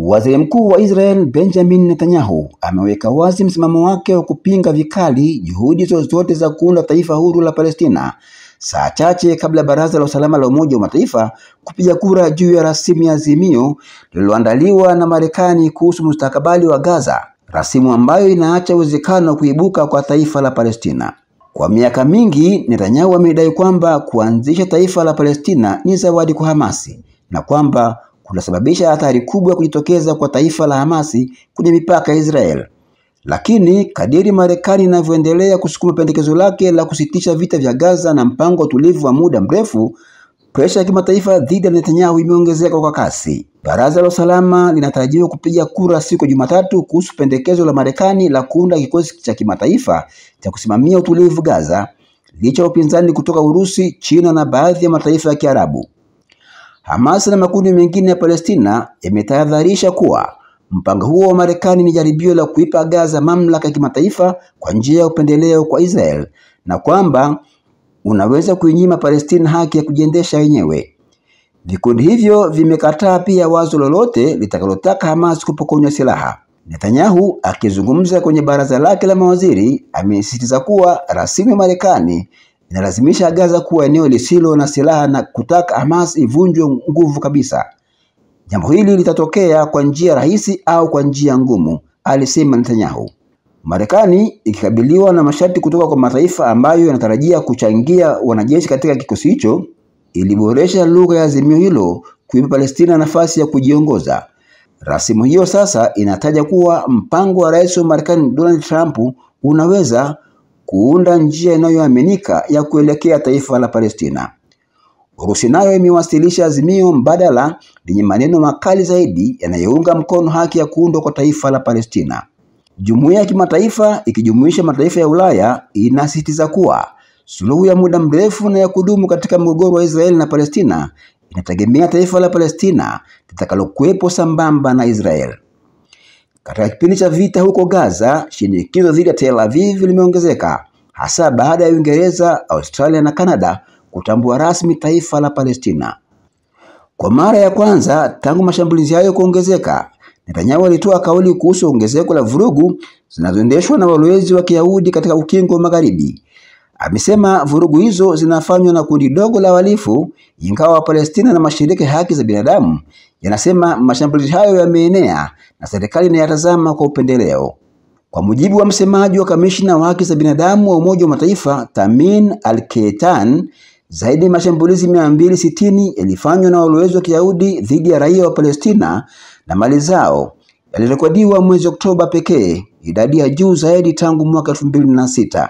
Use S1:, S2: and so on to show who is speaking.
S1: Waziri Mkuu wa Israel Benjamin Netanyahu ameweka wazi msimamo wake wa kupinga vikali juhudi zozote za kuunda taifa huru la Palestina, saa chache kabla Baraza la Usalama la Umoja wa Mataifa kupiga kura juu ya rasimu ya azimio lililoandaliwa na Marekani kuhusu mustakabali wa Gaza, rasimu ambayo inaacha uwezekano wa kuibuka kwa taifa la Palestina. Kwa miaka mingi, Netanyahu amedai kwamba kuanzisha taifa la Palestina ni zawadi kwa Hamasi na kwamba kunasababisha hatari kubwa kujitokeza kwa taifa la Hamasi kwenye mipaka ya Israel. Lakini kadiri Marekani inavyoendelea kusukuma pendekezo lake la kusitisha vita vya Gaza na mpango wa utulivu wa muda mrefu, presha ya kimataifa dhidi ya Netanyahu imeongezeka kwa kasi. Baraza la Usalama linatarajiwa kupiga kura siku ya Jumatatu kuhusu pendekezo la Marekani la kuunda kikosi cha kimataifa cha kusimamia utulivu Gaza, licha ya upinzani kutoka Urusi, China na baadhi ya mataifa ya Kiarabu. Hamas na makundi mengine ya Palestina yametahadharisha kuwa mpango huo wa Marekani ni jaribio la kuipa Gaza mamlaka ya kimataifa kwa njia ya upendeleo kwa Israel na kwamba unaweza kuinyima Palestina haki ya kujiendesha wenyewe. Vikundi hivyo vimekataa pia wazo lolote litakalotaka Hamas kupokonywa silaha. Netanyahu akizungumza kwenye baraza lake la mawaziri amesisitiza kuwa rasimu ya Marekani inalazimisha Gaza kuwa eneo lisilo na silaha na kutaka Hamas ivunjwe nguvu kabisa. Jambo hili litatokea kwa njia rahisi au kwa njia ngumu, alisema Netanyahu. Marekani ikikabiliwa na masharti kutoka kwa mataifa ambayo yanatarajia kuchangia wanajeshi katika kikosi hicho, iliboresha lugha ya azimio hilo kuipa Palestina nafasi ya kujiongoza. Rasimu hiyo sasa inataja kuwa mpango wa Rais wa Marekani Donald Trump unaweza kuunda njia inayoaminika ya kuelekea taifa la Palestina. Urusi nayo imewasilisha azimio mbadala lenye maneno makali zaidi yanayounga mkono haki ya kuundwa kwa taifa la Palestina. Jumuiya ya kimataifa ikijumuisha mataifa ya Ulaya inasisitiza kuwa suluhu ya muda mrefu na ya kudumu katika mgogoro wa Israeli na Palestina inategemea taifa la Palestina litakalokuwepo sambamba na Israel. Katika kipindi cha vita huko Gaza, shinikizo dhidi ya Tel Aviv limeongezeka, hasa baada ya Uingereza, Australia na Canada kutambua rasmi taifa la Palestina. Kwa mara ya kwanza tangu mashambulizi hayo kuongezeka, Netanyahu alitoa kauli kuhusu ongezeko la vurugu zinazoendeshwa na walowezi wa Kiyahudi katika ukingo wa Magharibi. Amesema vurugu hizo zinafanywa na kundi dogo la wahalifu, ingawa Palestina na mashirika ya haki za binadamu yanasema mashambulizi hayo yameenea na serikali inayatazama kwa upendeleo. Kwa mujibu wa msemaji wa kamishna wa haki za binadamu wa Umoja wa Mataifa Tamin Al-Keitan, zaidi ya mashambulizi 260 yalifanywa na walowezi wa Kiyahudi dhidi ya raia wa Palestina na mali zao yalirekodiwa mwezi Oktoba pekee, idadi ya juu zaidi tangu mwaka 2006.